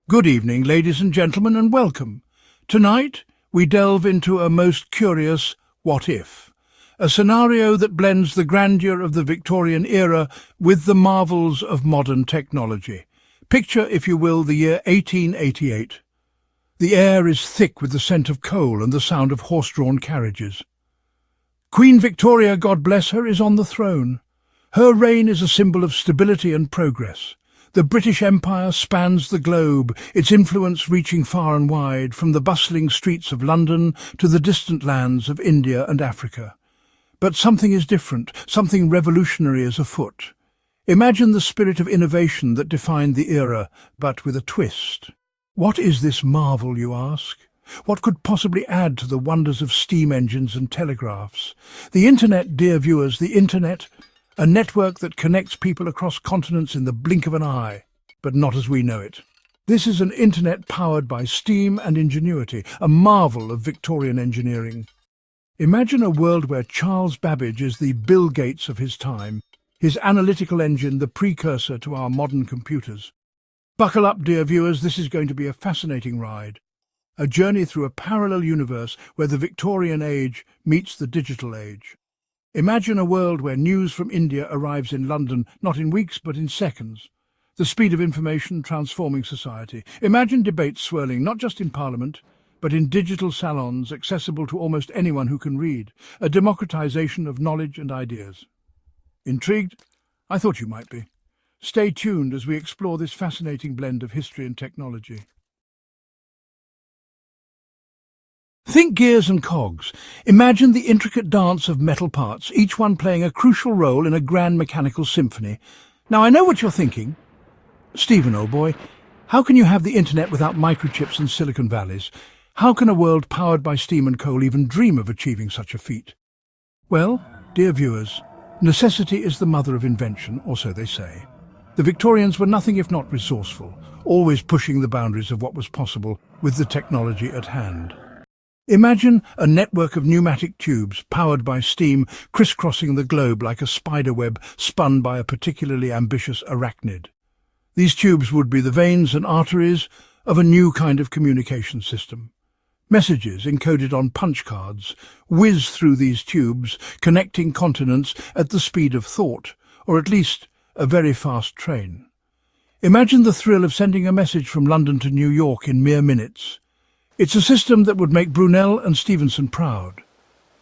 Good evening, ladies and gentlemen, and welcome. Tonight, we delve into a most curious what if, a scenario that blends the grandeur of the Victorian era with the marvels of modern technology. Picture, if you will, the year 1888. The air is thick with the scent of coal and the sound of horse-drawn carriages. Queen Victoria, God bless her, is on the throne. Her reign is a symbol of stability and progress. The British Empire spans the globe, its influence reaching far and wide, from the bustling streets of London to the distant lands of India and Africa. But something is different, something revolutionary is afoot. Imagine the spirit of innovation that defined the era, but with a twist. What is this marvel, you ask? What could possibly add to the wonders of steam engines and telegraphs? The Internet, dear viewers, the Internet, a network that connects people across continents in the blink of an eye, but not as we know it. This is an Internet powered by steam and ingenuity, a marvel of Victorian engineering. Imagine a world where Charles Babbage is the Bill Gates of his time, his analytical engine the precursor to our modern computers. Buckle up, dear viewers, this is going to be a fascinating ride. A journey through a parallel universe where the Victorian age meets the digital age. Imagine a world where news from India arrives in London not in weeks but in seconds. The speed of information transforming society. Imagine debates swirling not just in Parliament, but in digital salons accessible to almost anyone who can read. A democratization of knowledge and ideas. Intrigued? I thought you might be. Stay tuned as we explore this fascinating blend of history and technology. Think gears and cogs. Imagine the intricate dance of metal parts, each one playing a crucial role in a grand mechanical symphony. Now, I know what you're thinking. Stephen, old boy, how can you have the Internet without microchips and Silicon Valleys? How can a world powered by steam and coal even dream of achieving such a feat? Well, dear viewers, necessity is the mother of invention, or so they say. The Victorians were nothing if not resourceful, always pushing the boundaries of what was possible with the technology at hand. Imagine a network of pneumatic tubes powered by steam crisscrossing the globe like a spider web spun by a particularly ambitious arachnid. These tubes would be the veins and arteries of a new kind of communication system. Messages encoded on punch cards whiz through these tubes, connecting continents at the speed of thought, or at least a very fast train. Imagine the thrill of sending a message from London to New York in mere minutes. It's a system that would make Brunel and Stevenson proud.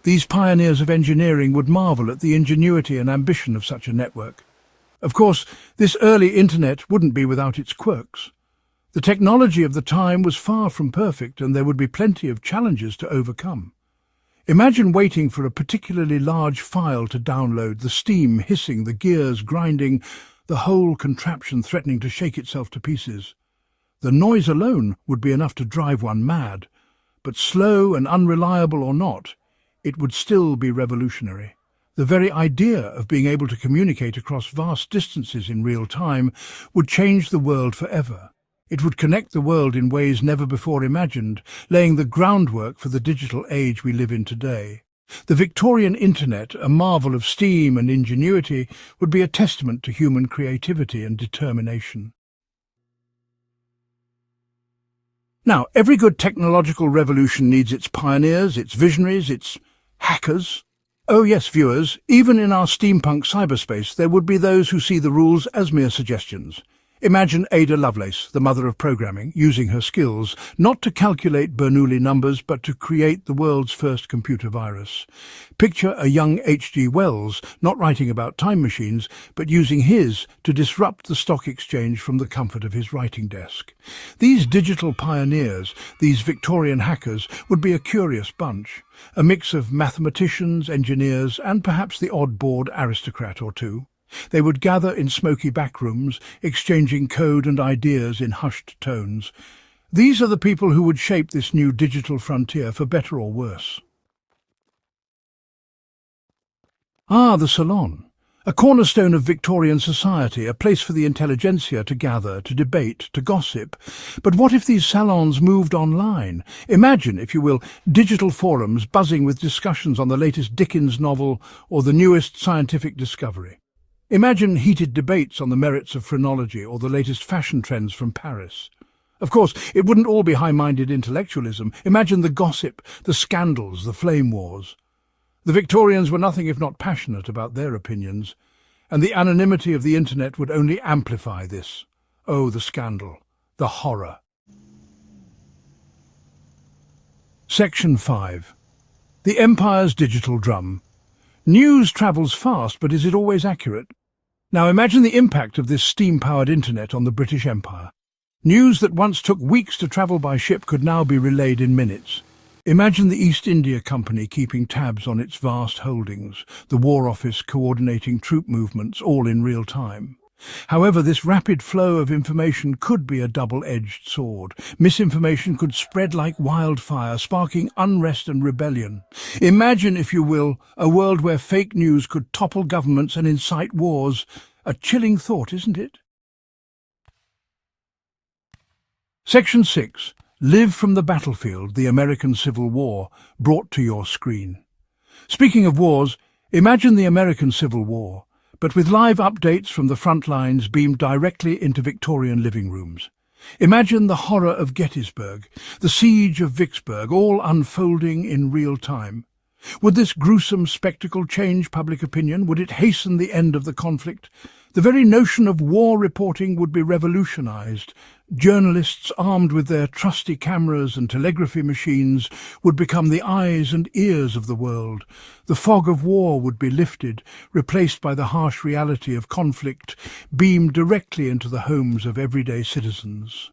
These pioneers of engineering would marvel at the ingenuity and ambition of such a network. Of course, this early Internet wouldn't be without its quirks. The technology of the time was far from perfect, and there would be plenty of challenges to overcome. Imagine waiting for a particularly large file to download, the steam hissing, the gears grinding, the whole contraption threatening to shake itself to pieces. The noise alone would be enough to drive one mad, but slow and unreliable or not, it would still be revolutionary. The very idea of being able to communicate across vast distances in real time would change the world forever. It would connect the world in ways never before imagined, laying the groundwork for the digital age we live in today. The Victorian Internet, a marvel of steam and ingenuity, would be a testament to human creativity and determination. Now, every good technological revolution needs its pioneers, its visionaries, its hackers. Oh yes, viewers, even in our steampunk cyberspace there would be those who see the rules as mere suggestions. Imagine Ada Lovelace, the mother of programming, using her skills not to calculate Bernoulli numbers but to create the world's first computer virus. Picture a young H.G. Wells not writing about time machines but using his to disrupt the stock exchange from the comfort of his writing desk. These digital pioneers, these Victorian hackers, would be a curious bunch, a mix of mathematicians, engineers and perhaps the odd bored aristocrat or two. They would gather in smoky backrooms, exchanging code and ideas in hushed tones. These are the people who would shape this new digital frontier for better or worse. Ah, the salon. A cornerstone of Victorian society, a place for the intelligentsia to gather, to debate, to gossip. But what if these salons moved online? Imagine, if you will, digital forums buzzing with discussions on the latest Dickens novel or the newest scientific discovery. Imagine heated debates on the merits of phrenology or the latest fashion trends from Paris. Of course, it wouldn't all be high-minded intellectualism. Imagine the gossip, the scandals, the flame wars. The Victorians were nothing if not passionate about their opinions, and the anonymity of the internet would only amplify this. Oh, the scandal, the horror. Section 5. The Empire's digital drum. News travels fast, but is it always accurate? Now imagine the impact of this steam-powered internet on the British Empire. News that once took weeks to travel by ship could now be relayed in minutes. Imagine the East India Company keeping tabs on its vast holdings, the War Office coordinating troop movements, all in real time. However, this rapid flow of information could be a double-edged sword. Misinformation could spread like wildfire, sparking unrest and rebellion. Imagine, if you will, a world where fake news could topple governments and incite wars. A chilling thought, isn't it? Section 6. Live from the battlefield, the American Civil War, brought to your screen. Speaking of wars, imagine the American Civil War, but with live updates from the front lines beamed directly into Victorian living rooms. Imagine the horror of Gettysburg, the siege of Vicksburg, all unfolding in real time. Would this gruesome spectacle change public opinion? Would it hasten the end of the conflict? The very notion of war reporting would be revolutionized. Journalists, armed with their trusty cameras and telegraphy machines, would become the eyes and ears of the world. The fog of war would be lifted, replaced by the harsh reality of conflict, beamed directly into the homes of everyday citizens.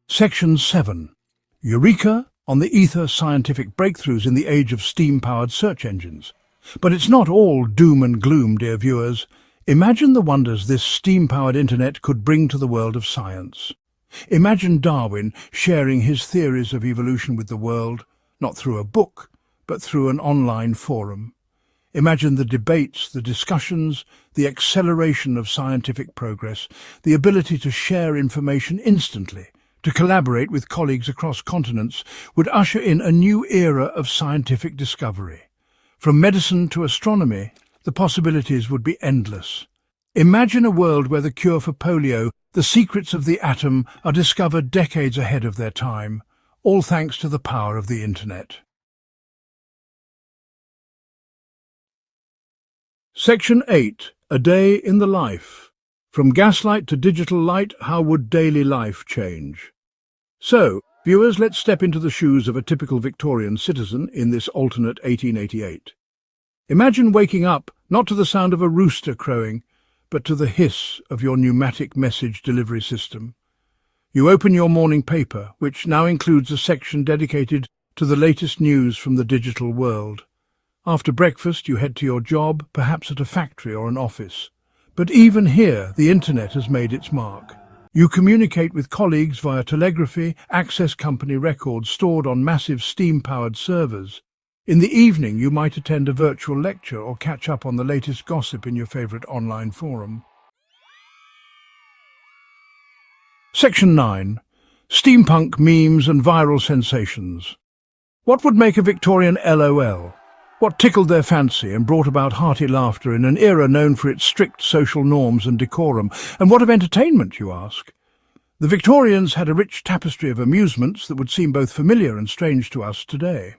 Section 7. Eureka on the ether scientific breakthroughs in the age of steam-powered search engines. But it's not all doom and gloom, dear viewers. Imagine the wonders this steam-powered internet could bring to the world of science. Imagine Darwin sharing his theories of evolution with the world, not through a book, but through an online forum. Imagine the debates, the discussions, the acceleration of scientific progress, the ability to share information instantly, to collaborate with colleagues across continents, would usher in a new era of scientific discovery. From medicine to astronomy, the possibilities would be endless. Imagine a world where the cure for polio, the secrets of the atom, are discovered decades ahead of their time, all thanks to the power of the internet. Section 8. A Day in the Life. From gaslight to digital light, how would daily life change? So, viewers, let's step into the shoes of a typical Victorian citizen in this alternate 1888. Imagine waking up not to the sound of a rooster crowing, but to the hiss of your pneumatic message delivery system. You open your morning paper, which now includes a section dedicated to the latest news from the digital world. After breakfast, you head to your job, perhaps at a factory or an office. But even here, the internet has made its mark. You communicate with colleagues via telegraphy, access company records stored on massive steam-powered servers. In the evening, you might attend a virtual lecture or catch up on the latest gossip in your favorite online forum. Section 9. Steampunk memes and viral sensations. What would make a Victorian LOL? What tickled their fancy and brought about hearty laughter in an era known for its strict social norms and decorum? And what of entertainment, you ask? The Victorians had a rich tapestry of amusements that would seem both familiar and strange to us today.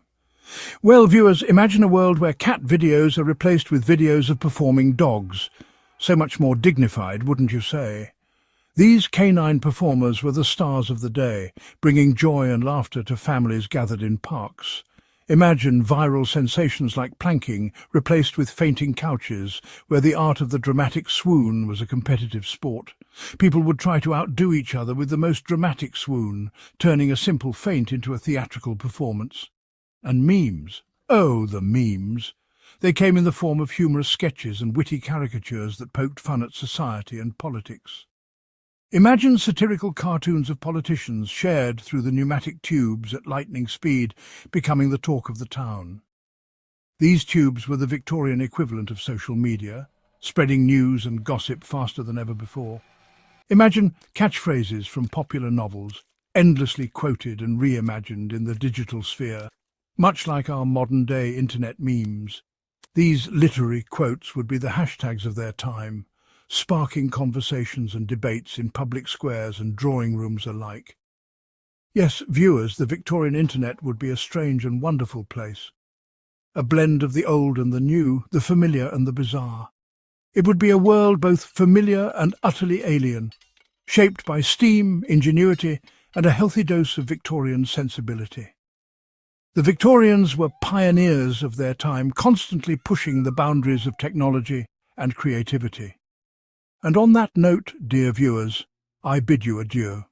Well, viewers, imagine a world where cat videos are replaced with videos of performing dogs. So much more dignified, wouldn't you say? These canine performers were the stars of the day, bringing joy and laughter to families gathered in parks. Imagine viral sensations like planking replaced with fainting couches, where the art of the dramatic swoon was a competitive sport. People would try to outdo each other with the most dramatic swoon, turning a simple feint into a theatrical performance. And memes. Oh, the memes. They came in the form of humorous sketches and witty caricatures that poked fun at society and politics. Imagine satirical cartoons of politicians shared through the pneumatic tubes at lightning speed, becoming the talk of the town. These tubes were the Victorian equivalent of social media, spreading news and gossip faster than ever before. Imagine catchphrases from popular novels, endlessly quoted and reimagined in the digital sphere. Much like our modern-day internet memes, these literary quotes would be the hashtags of their time, sparking conversations and debates in public squares and drawing rooms alike. Yes, viewers, the Victorian internet would be a strange and wonderful place. A blend of the old and the new, the familiar and the bizarre. It would be a world both familiar and utterly alien, shaped by steam, ingenuity, and a healthy dose of Victorian sensibility. The Victorians were pioneers of their time, constantly pushing the boundaries of technology and creativity. And on that note, dear viewers, I bid you adieu.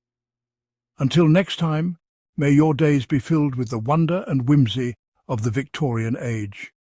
Until next time, may your days be filled with the wonder and whimsy of the Victorian age.